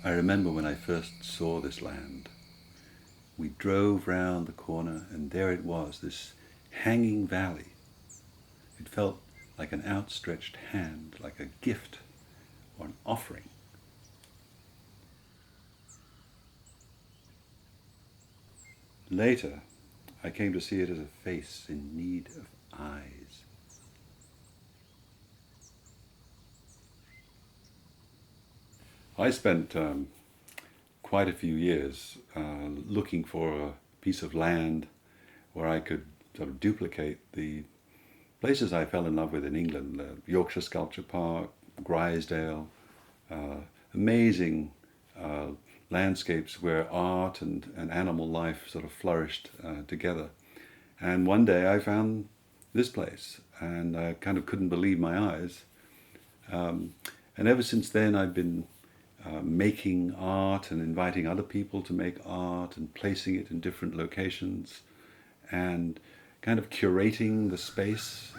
I remember when I first saw this land. We drove round the corner and there it was, this hanging valley. It felt like an outstretched hand, like a gift or an offering. Later, I came to see it as a face in need of eyes. I spent quite a few years looking for a piece of land where I could sort of duplicate the places I fell in love with in England, Yorkshire Sculpture Park, Grisdale, amazing landscapes where art and animal life sort of flourished together. And one day I found this place and I kind of couldn't believe my eyes. And ever since then I've been making art and inviting other people to make art and placing it in different locations and kind of curating the space.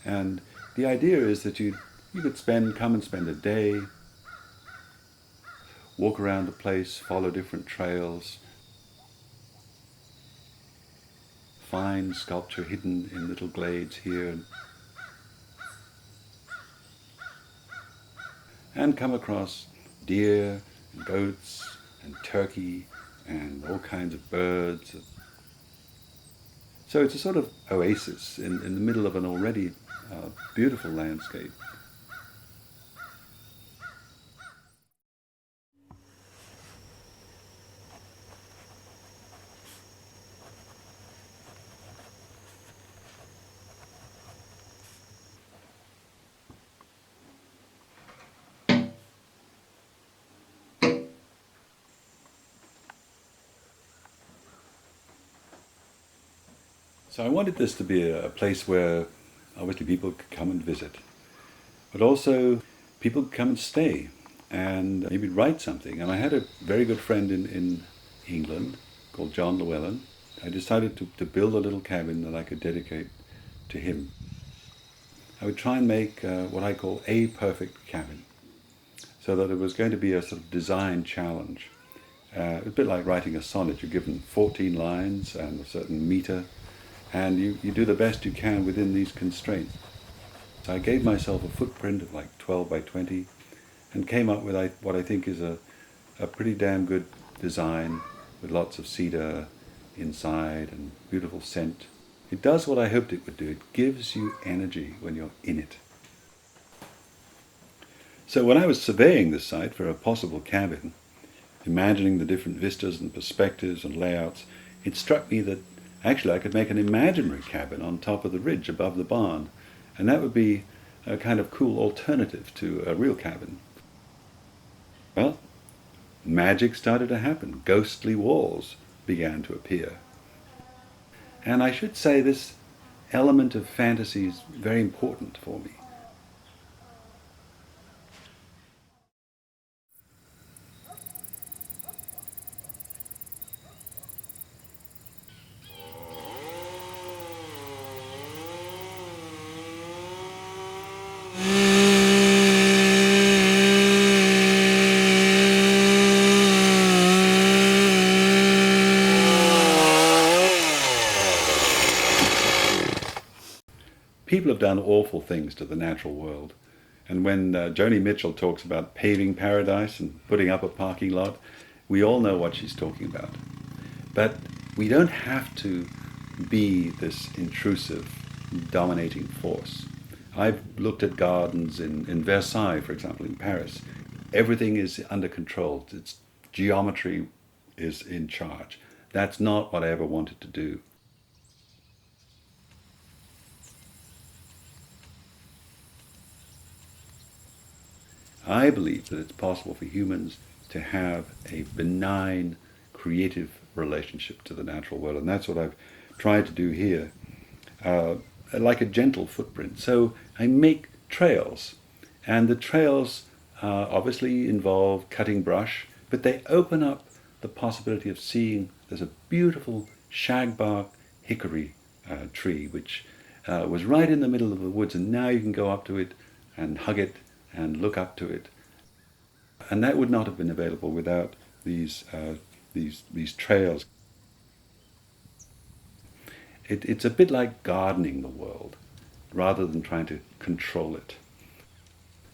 And the idea is that you could come and spend a day, walk around the place, follow different trails, find sculpture hidden in little glades here, and come across deer and goats and turkey and all kinds of birds. So it's a sort of oasis in the middle of an already beautiful landscape. So I wanted this to be a place where obviously people could come and visit, but also people could come and stay and maybe write something. And I had a very good friend in England called John Llewellyn. I decided to build a little cabin that I could dedicate to him. I would try and make what I call a perfect cabin, so that it was going to be a sort of design challenge. It's a bit like writing a sonnet. You're given 14 lines and a certain meter, and you do the best you can within these constraints. So I gave myself a footprint of like 12 by 20 and came up with what I think is a pretty damn good design with lots of cedar inside and beautiful scent. It does what I hoped it would do. It gives you energy when you're in it. So when I was surveying this site for a possible cabin, imagining the different vistas and perspectives and layouts, it struck me that actually I could make an imaginary cabin on top of the ridge above the barn, and that would be a kind of cool alternative to a real cabin. Well, magic started to happen. Ghostly walls began to appear. And I should say this element of fantasy is very important for me. People have done awful things to the natural world. And when Joni Mitchell talks about paving paradise and putting up a parking lot, we all know what she's talking about. But we don't have to be this intrusive, dominating force. I've looked at gardens in Versailles, for example, in Paris. Everything is under control. Its geometry is in charge. That's not what I ever wanted to do. I believe that it's possible for humans to have a benign, creative relationship to the natural world, and that's what I've tried to do here, like a gentle footprint. So I make trails, and the trails obviously involve cutting brush, but they open up the possibility of seeing there's a beautiful shagbark hickory tree, which was right in the middle of the woods, and now you can go up to it and hug it and look up to it. And that would not have been available without these trails. It's a bit like gardening the world, rather than trying to control it.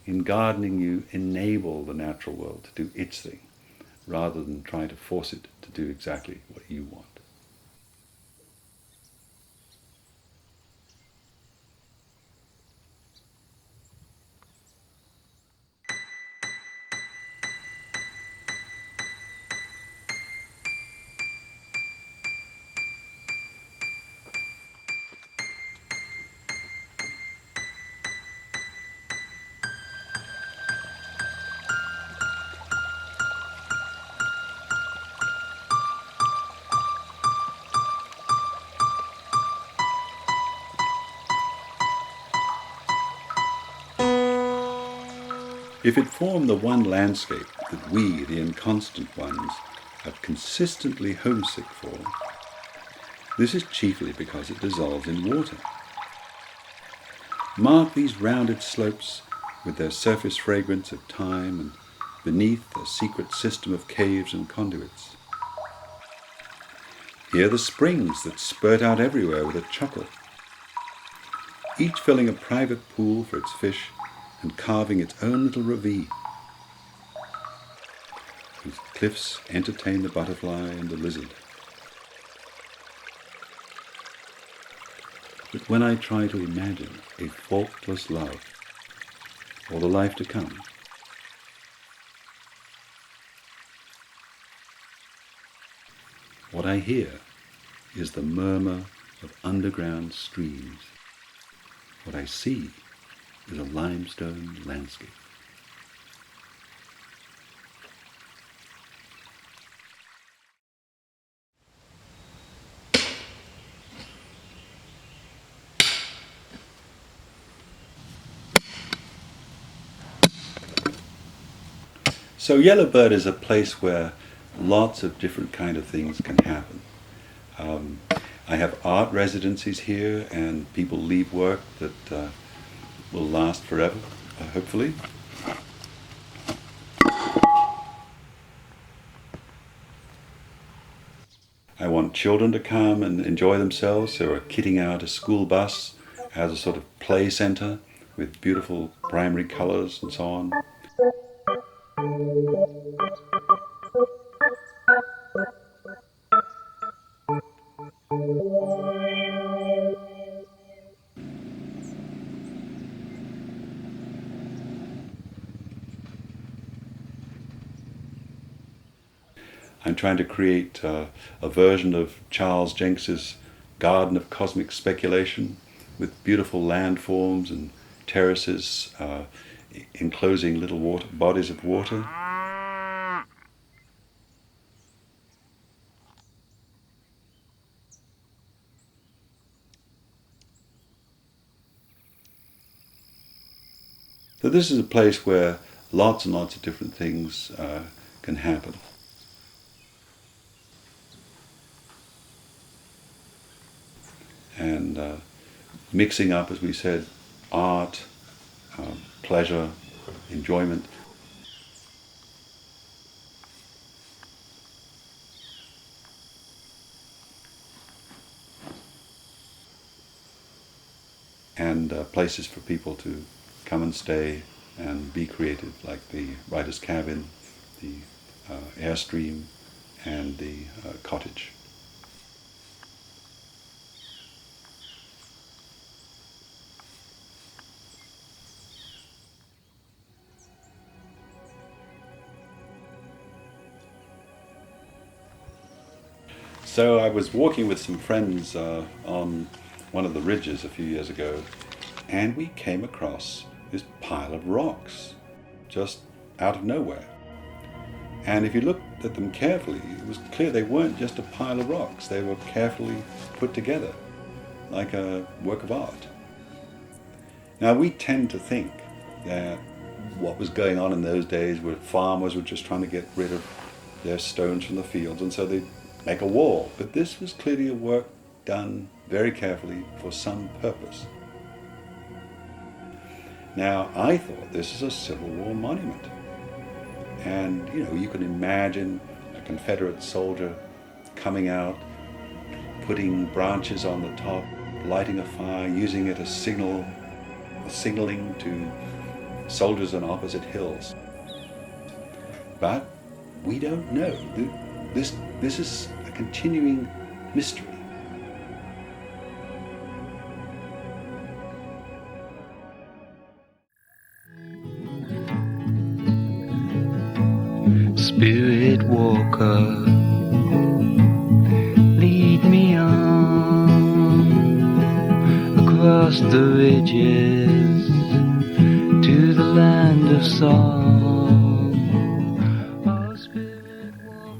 In gardening, you enable the natural world to do its thing, rather than trying to force it to do exactly what you want. If it form the one landscape that we, the inconstant ones, are consistently homesick for, this is chiefly because it dissolves in water. Mark these rounded slopes with their surface fragrance of time, and beneath a secret system of caves and conduits. Hear the springs that spurt out everywhere with a chuckle, each filling a private pool for its fish and carving its own little ravine, whose cliffs entertain the butterfly and the lizard. But when I try to imagine a faultless love, or the life to come, what I hear is the murmur of underground streams. What I see is a limestone landscape. So Yellowbird is a place where lots of different kind of things can happen. I have art residencies here, and people leave work that will last forever, hopefully. I want children to come and enjoy themselves, so we're kitting out a school bus as a sort of play center with beautiful primary colors and so on. I'm trying to create a version of Charles Jenks's Garden of Cosmic Speculation with beautiful landforms and terraces enclosing little bodies of water. So this is a place where lots and lots of different things can happen. And mixing up, as we said, art, pleasure, enjoyment. And places for people to come and stay and be creative, like the Writer's Cabin, the Airstream, and the cottage. So I was walking with some friends on one of the ridges a few years ago, and we came across this pile of rocks just out of nowhere. And if you looked at them carefully, it was clear they weren't just a pile of rocks. They were carefully put together, like a work of art. Now, we tend to think that what was going on in those days were farmers were just trying to get rid of their stones from the fields, and so they'd make a wall. But this was clearly a work done very carefully for some purpose. Now, I thought this is a Civil War monument. And, you can imagine a Confederate soldier coming out, putting branches on the top, lighting a fire, using it as signaling to soldiers on opposite hills. But we don't know. This is a continuing mystery. Spirit walker, lead me on across the ridges to the land of song.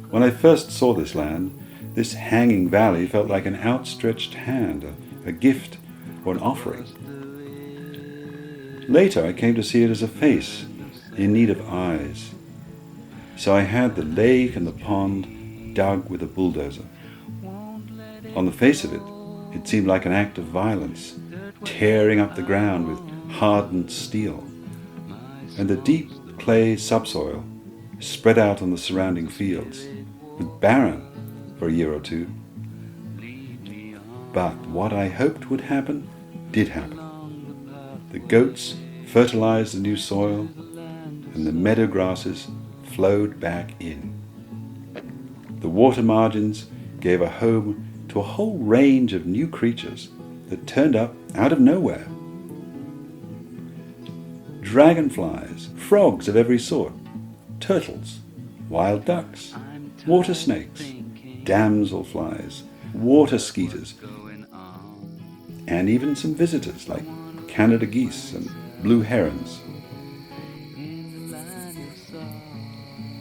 When I first saw this land, this hanging valley felt like an outstretched hand, a gift or an offering. Later I came to see it as a face in need of eyes. So I had the lake and the pond dug with a bulldozer. On the face of it, it seemed like an act of violence, tearing up the ground with hardened steel. And the deep clay subsoil spread out on the surrounding fields, was barren for a year or two. But what I hoped would happen did happen. The goats fertilized the new soil, and the meadow grasses flowed back in. The water margins gave a home to a whole range of new creatures that turned up out of nowhere. Dragonflies, frogs of every sort, turtles, wild ducks, water snakes, damselflies, water skeeters, and even some visitors like Canada geese and blue herons.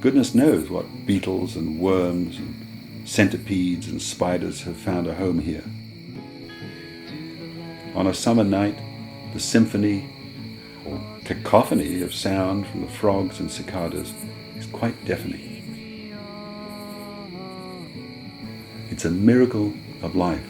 Goodness knows what beetles and worms and centipedes and spiders have found a home here. On a summer night, the symphony or cacophony of sound from the frogs and cicadas is quite deafening. It's a miracle of life.